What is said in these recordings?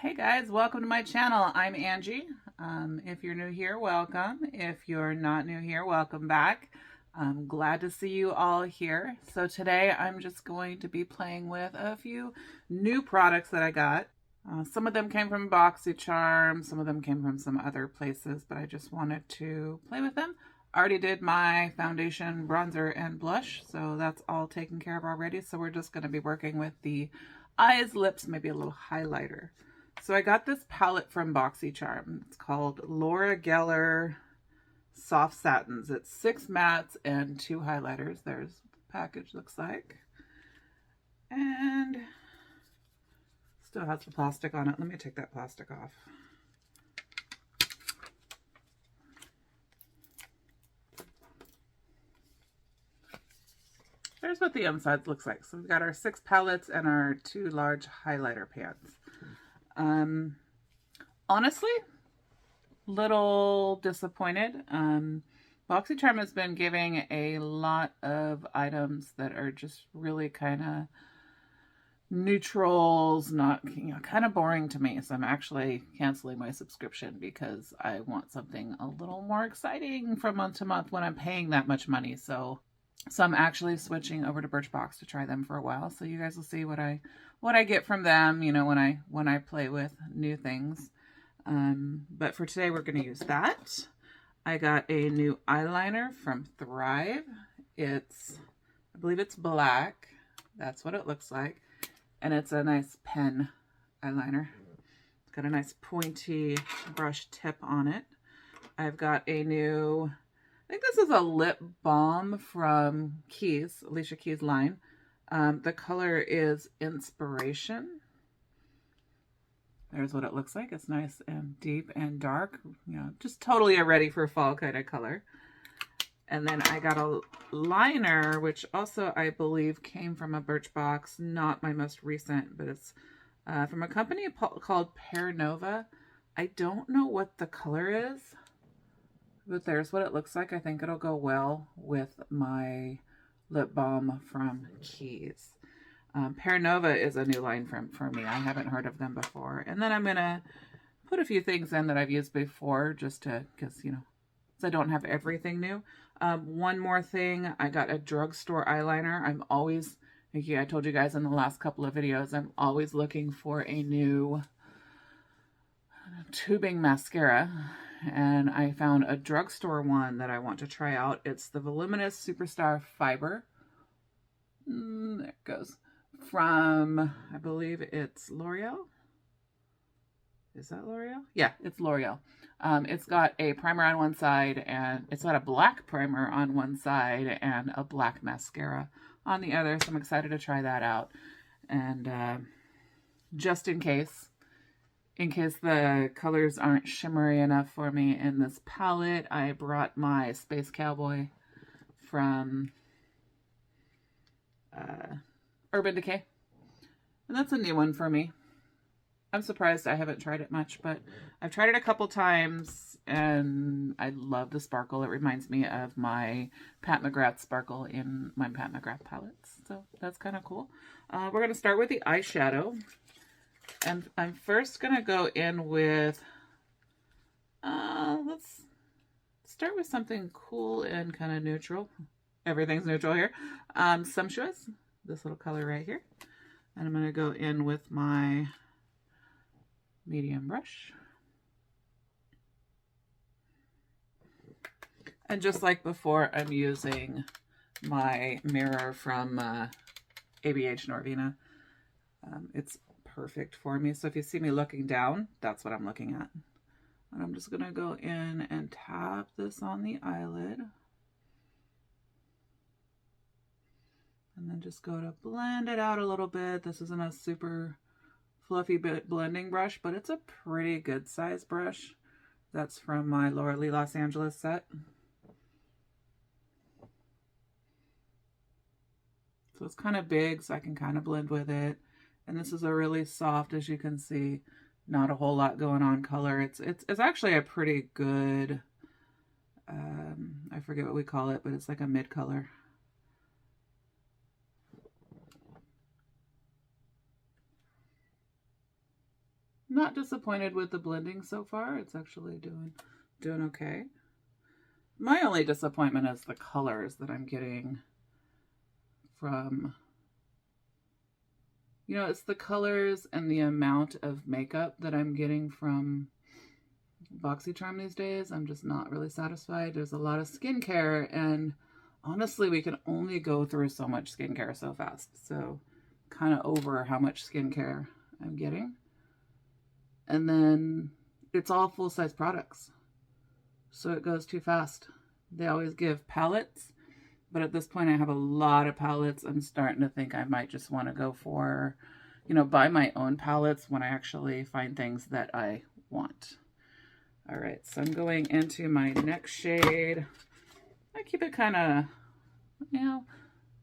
Hey guys, welcome to my channel. I'm Angie. If you're new here, welcome. If you're not new here, welcome back. I'm glad to see you all here. So today I'm just going to be playing with a few new products that I got. Some of them came from BoxyCharm, some of them came from some other places, but I just wanted to play with them. I already did my foundation, bronzer, and blush, so that's all taken care of already. So we're just going to be working with the eyes, lips, maybe a little highlighter. So I got this palette from BoxyCharm. It's called Laura Geller Soft Satins. It's 6 mattes and 2 highlighters. There's what the package looks like. And still has the plastic on it. Let me take that plastic off. There's what the inside looks like. So we've got our 6 palettes and our 2 large highlighter pans. Honestly, little disappointed. BoxyCharm has been giving a lot of items that are just really kind of neutrals, not, kind of boring to me. So I'm actually canceling my subscription because I want something a little more exciting from month to month when I'm paying that much money. So I'm actually switching over to Birchbox to try them for a while. So you guys will see what I get from them, when I play with new things. But for today, we're going to use that. I got a new eyeliner from Thrive. I believe it's black. That's what it looks like. And it's a nice pen eyeliner. It's got a nice pointy brush tip on it. I've got a new, I think this is a lip balm from Keys, Alicia Keys line. The color is Inspiration. There's what it looks like. It's nice and deep and dark, just totally a ready for fall kind of color. And then I got a liner, which also I believe came from a Birchbox, not my most recent, but it's from a company called Pear Nova. I don't know what the color is, but there's what it looks like. I think it'll go well with my lip balm from Keys. Pear Nova is a new line for me. I haven't heard of them before. And then I'm going to put a few things in that I've used before just because, I don't have everything new. One more thing, I got a drugstore eyeliner. I told you guys in the last couple of videos, I'm always looking for a new tubing mascara. And I found a drugstore one that I want to try out. It's the Voluminous Superstar Fiber. There it goes. From, I believe it's L'Oreal. Is that L'Oreal? Yeah, it's L'Oreal. It's got a primer on one side, and it's got a black primer on one side and a black mascara on the other. So I'm excited to try that out. And just in case the colors aren't shimmery enough for me in this palette, I brought my Space Cowboy from Urban Decay. And that's a new one for me. I'm surprised I haven't tried it much, but I've tried it a couple times and I love the sparkle. It reminds me of my Pat McGrath sparkle in my Pat McGrath palettes. So that's kind of cool. We're going to start with the eyeshadow. And I'm first going to go in with, let's start with something cool and kind of neutral. Everything's neutral here. Sumptuous, this little color right here. And I'm going to go in with my medium brush. And just like before, I'm using my mirror from ABH Norvina. It's perfect for me. So if you see me looking down, that's what I'm looking at. And I'm just going to go in and tap this on the eyelid. And then just go to blend it out a little bit. This isn't a super fluffy blending brush, but it's a pretty good size brush. That's from my Laura Lee Los Angeles set. So it's kind of big, so I can kind of blend with it. And this is a really soft, as you can see, not a whole lot going on color. It's actually a pretty good, I forget what we call it, but it's like a mid color. Not disappointed with the blending so far. It's actually doing okay. My only disappointment is the colors that I'm getting from, you know, it's the colors and the amount of makeup that I'm getting from BoxyCharm these days. I'm just not really satisfied. There's a lot of skincare, and honestly, we can only go through so much skincare so fast. So kind of over how much skincare I'm getting. And then it's all full-size products, so it goes too fast. They always give palettes, but at this point I have a lot of palettes. I'm starting to think I might just want to go for, you know, buy my own palettes when I actually find things that I want. All right, so I'm going into my next shade. I keep it kind of, you know,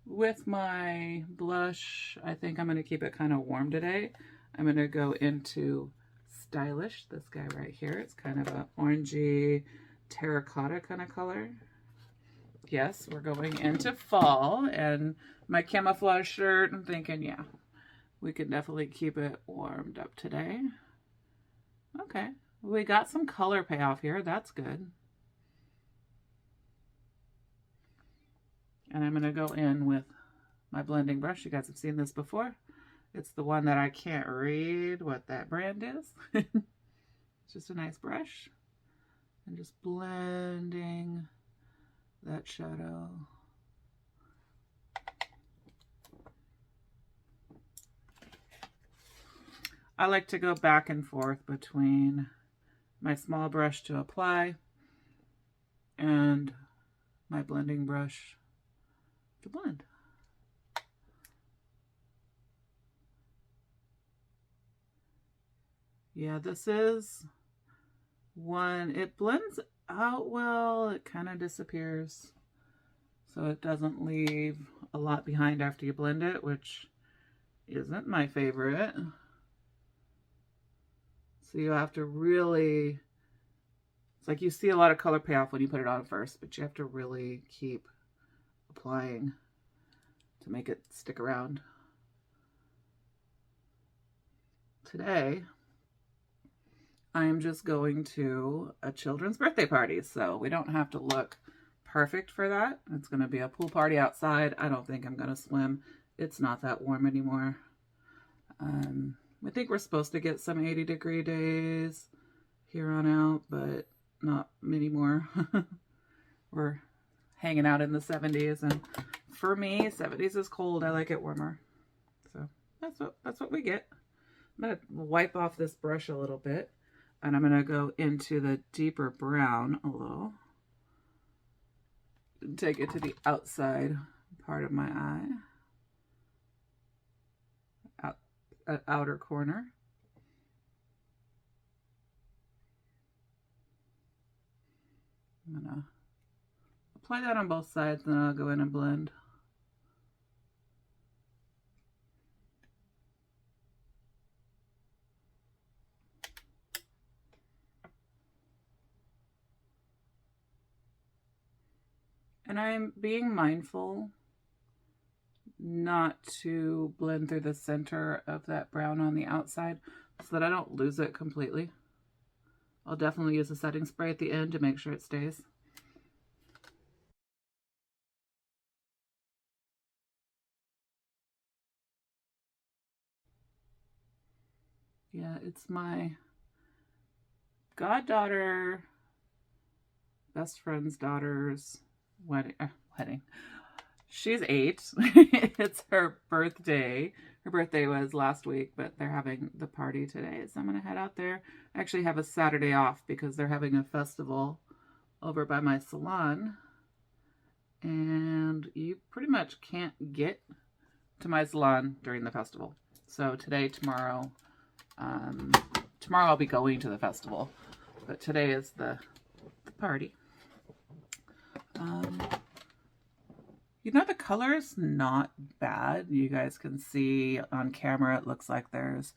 with my blush, I think I'm going to keep it kind of warm today. I'm going to go into Stylish, this guy right here. It's kind of an orangey terracotta kind of color. Yes, we're going into fall, and my camouflage shirt, I'm thinking, yeah, we could definitely keep it warmed up today. Okay, we got some color payoff here. That's good. And I'm going to go in with my blending brush. You guys have seen this before. It's the one that I can't read what that brand is. It's just a nice brush. And just blending that shadow. I like to go back and forth between my small brush to apply and my blending brush to blend. Yeah, this is one, it blends out well, it kind of disappears. So it doesn't leave a lot behind after you blend it, which isn't my favorite. So you have to really, it's like you see a lot of color payoff when you put it on first, but you have to really keep applying to make it stick around. Today, I am just going to a children's birthday party, so we don't have to look perfect for that. It's going to be a pool party outside. I don't think I'm going to swim. It's not that warm anymore. I think we're supposed to get some 80-degree days here on out, but not many more. We're hanging out in the 70s, and for me, 70s is cold. I like it warmer. So that's what we get. I'm going to wipe off this brush a little bit, and I'm going to go into the deeper brown a little. Take it to the outside part of my eye. Outer corner. I'm going to apply that on both sides, then I'll go in and blend. And I'm being mindful not to blend through the center of that brown on the outside so that I don't lose it completely. I'll definitely use a setting spray at the end to make sure it stays. Yeah, it's my goddaughter, best friend's daughter's wedding. She's 8. It's her birthday. Her birthday was last week, but they're having the party today, so I'm going to head out there. I actually have a Saturday off because they're having a festival over by my salon, and you pretty much can't get to my salon during the festival. So today, tomorrow I'll be going to the festival, but today is the party. You know, the color's not bad. You guys can see on camera, it looks like there's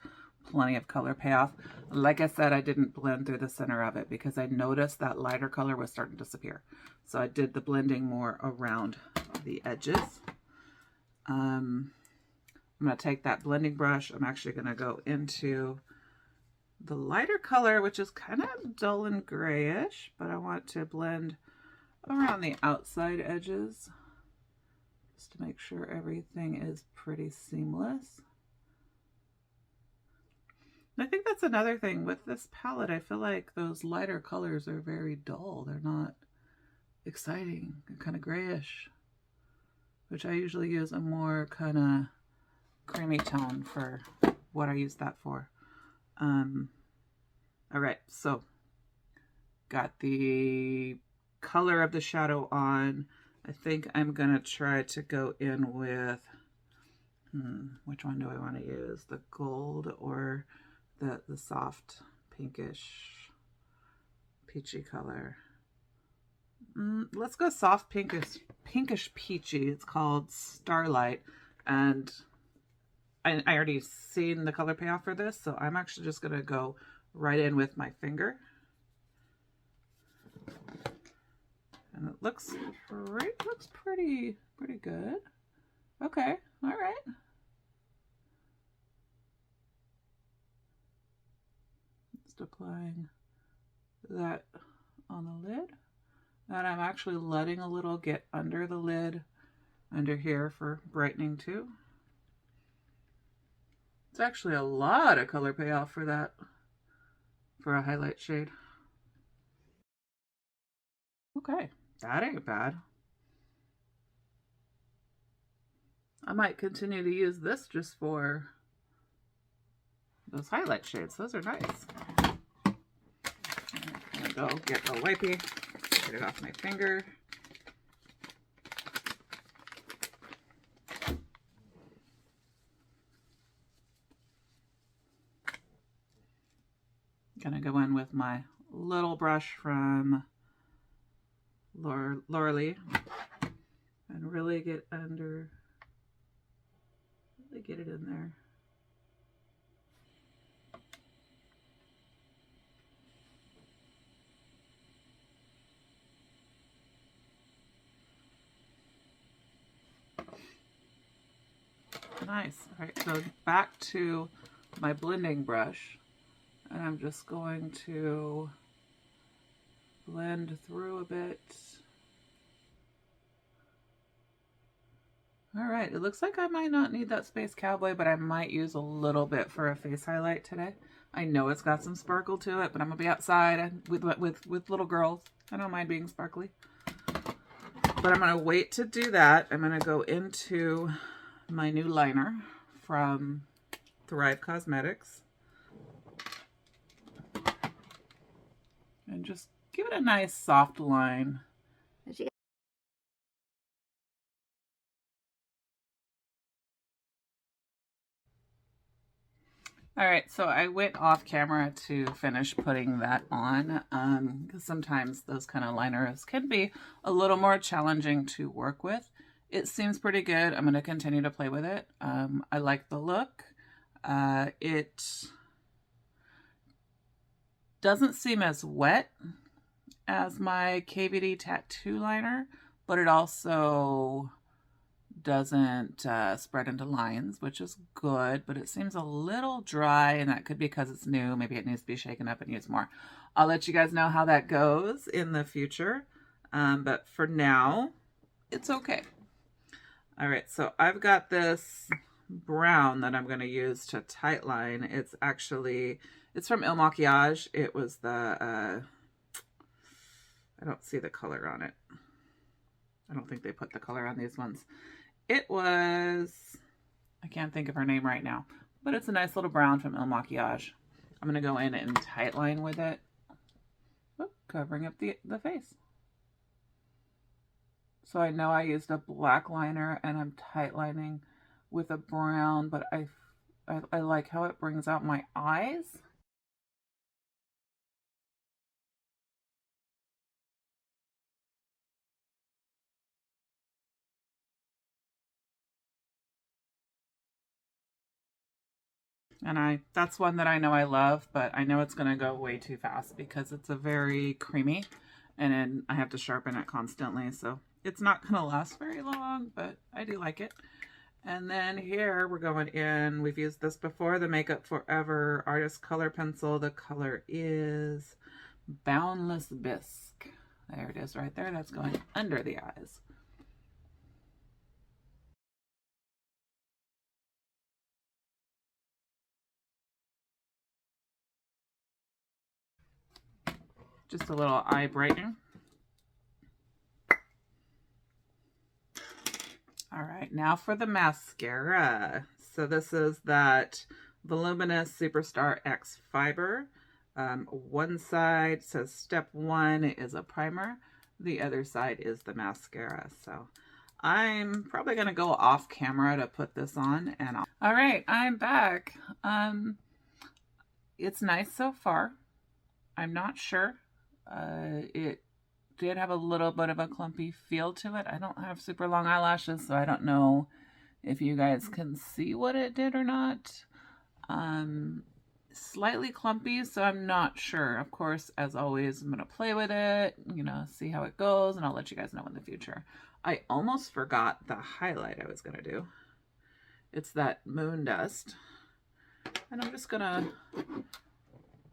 plenty of color payoff. Like I said, I didn't blend through the center of it because I noticed that lighter color was starting to disappear. So I did the blending more around the edges. I'm going to take that blending brush. I'm actually going to go into the lighter color, which is kind of dull and grayish, but I want to blend around the outside edges just to make sure everything is pretty seamless. And I think that's another thing with this palette. I feel like those lighter colors are very dull. They're not exciting. They're kind of grayish, which I usually use a more kind of creamy tone for what I use that for. All right, so got the color of the shadow on. I think I'm gonna try to go in with, which one do I want to use? The gold or the soft pinkish peachy color? Let's go soft pinkish peachy. It's called Starlight, and I already seen the color payoff for this, so I'm actually just gonna go right in with my finger. And it looks pretty good. Okay, all right. Just applying that on the lid. And I'm actually letting a little get under the lid, under here for brightening too. It's actually a lot of color payoff for that, for a highlight shade. Okay, that ain't bad. I might continue to use this just for those highlight shades. Those are nice. I'm gonna go get a wipey, get it off my finger. Gonna go in with my little brush from Laura Lee and really get under, really get it in there. Nice. All right, so back to my blending brush, and I'm just going to blend through a bit. All right, it looks like I might not need that Space Cowboy, but I might use a little bit for a face highlight today. I know it's got some sparkle to it, but I'm gonna be outside with little girls. I don't mind being sparkly. But I'm gonna wait to do that. I'm gonna go into my new liner from Thrive Cosmetics and just give it a nice soft line. All right, so I went off camera to finish putting that on because sometimes those kind of liners can be a little more challenging to work with. It seems pretty good. I'm going to continue to play with it. I like the look. It doesn't seem as wet as my KVD tattoo liner, but it also doesn't spread into lines, which is good, but it seems a little dry, and that could be because it's new. Maybe it needs to be shaken up and used more. I'll let you guys know how that goes in the future, but for now, it's okay. All right, so I've got this brown that I'm going to use to tightline. It's from Il Makiage. It was the, I don't see the color on it. I don't think they put the color on these ones. It was, I can't think of her name right now, but it's a nice little brown from Il Makiage. I'm going to go in and tightline with it, covering up the face. So I know I used a black liner and I'm tightlining with a brown, but I like how it brings out my eyes. And that's one that I know I love, but I know it's going to go way too fast because it's a very creamy, and then I have to sharpen it constantly, so it's not going to last very long, but I do like it. And then here we're going in, we've used this before, the Makeup Forever Artist Color Pencil. The color is Boundless Bisque. There it is right there. That's going under the eyes. Just a little eye brightening. All right, now for the mascara. So this is that Voluminous Superstar X Fiber. One side says step 1 is a primer. The other side is the mascara. So I'm probably going to go off camera to put this on. All right, I'm back. It's nice so far. I'm not sure. It did have a little bit of a clumpy feel to it. I don't have super long eyelashes, so I don't know if you guys can see what it did or not. Slightly clumpy, so I'm not sure. Of course, as always, I'm going to play with it, see how it goes, and I'll let you guys know in the future. I almost forgot the highlight I was going to do. It's that Moon Dust. And I'm just going to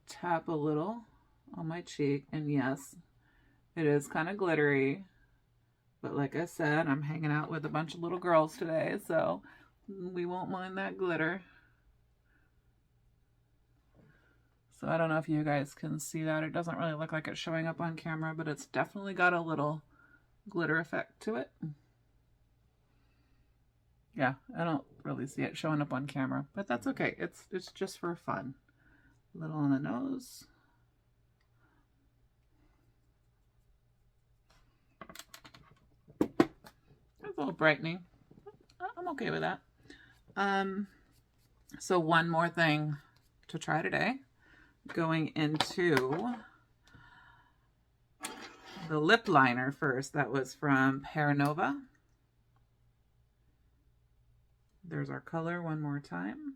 tap a little on my cheek, and yes, it is kind of glittery, but like I said, I'm hanging out with a bunch of little girls today, so we won't mind that glitter. So I don't know if you guys can see that. It doesn't really look like it's showing up on camera, but it's definitely got a little glitter effect to it. Yeah, I don't really see it showing up on camera, but that's okay. It's just for fun. A little on the nose. It's a little brightening. I'm okay with that. So one more thing to try today. Going into the lip liner first. That was from Paranova. There's our color one more time.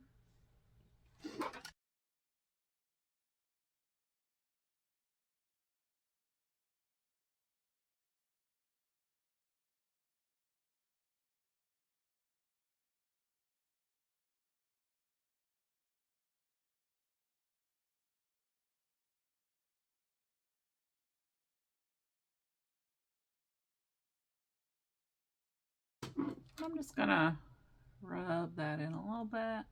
I'm just gonna rub that in a little bit.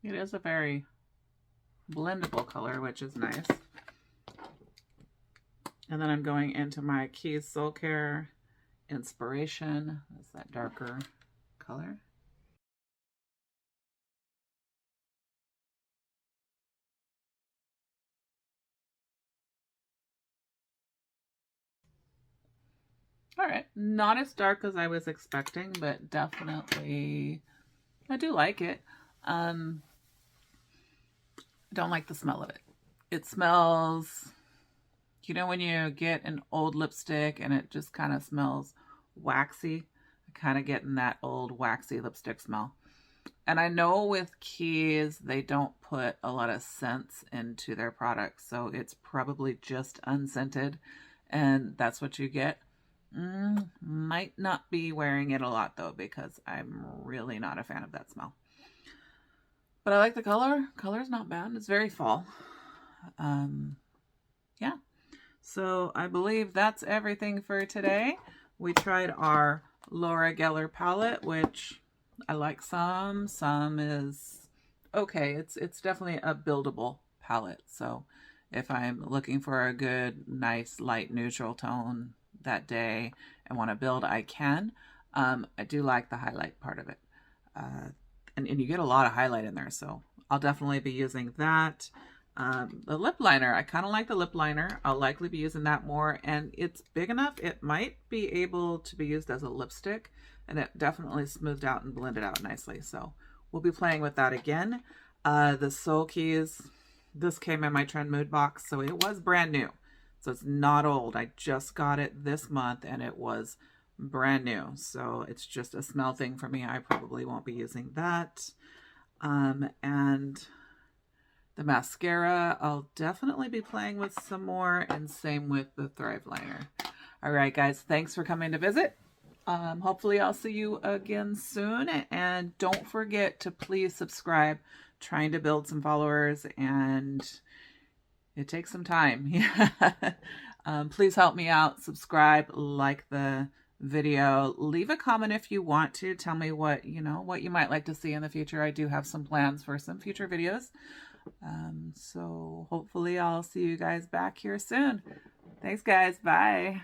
It is a very blendable color, which is nice. And then I'm going into my Keys Soulcare Inspiration. That's that darker color. All right, not as dark as I was expecting, but definitely, I do like it. I don't like the smell of it. It smells, when you get an old lipstick and it just kind of smells waxy, kind of getting that old waxy lipstick smell. And I know with Keys, they don't put a lot of scents into their products, so it's probably just unscented, and that's what you get. Might not be wearing it a lot though, because I'm really not a fan of that smell. But I like the color. Color's not bad. It's very fall. Yeah. So I believe that's everything for today. We tried our Laura Geller palette, which I like some is okay. It's definitely a buildable palette. So if I'm looking for a good, nice, light, neutral tone that day and want to build, I can. I do like the highlight part of it. And you get a lot of highlight in there, so I'll definitely be using that. The lip liner, I kind of like the lip liner. I'll likely be using that more, and it's big enough. It might be able to be used as a lipstick, and it definitely smoothed out and blended out nicely. So we'll be playing with that again. The Soul Keys, this came in my Trend Mood box, so it was brand new. So it's not old. I just got it this month, and it was brand new. So it's just a smell thing for me. I probably won't be using that. And The mascara, I'll definitely be playing with some more, and same with the Thrive Liner. All right, guys, thanks for coming to visit. Hopefully I'll see you again soon, and don't forget to please subscribe. Trying to build some followers, and it takes some time. Please help me out. Subscribe, like the video, leave a comment if you want to. Tell me what you might like to see in the future. I do have some plans for some future videos. So hopefully I'll see you guys back here soon. Thanks, guys. Bye.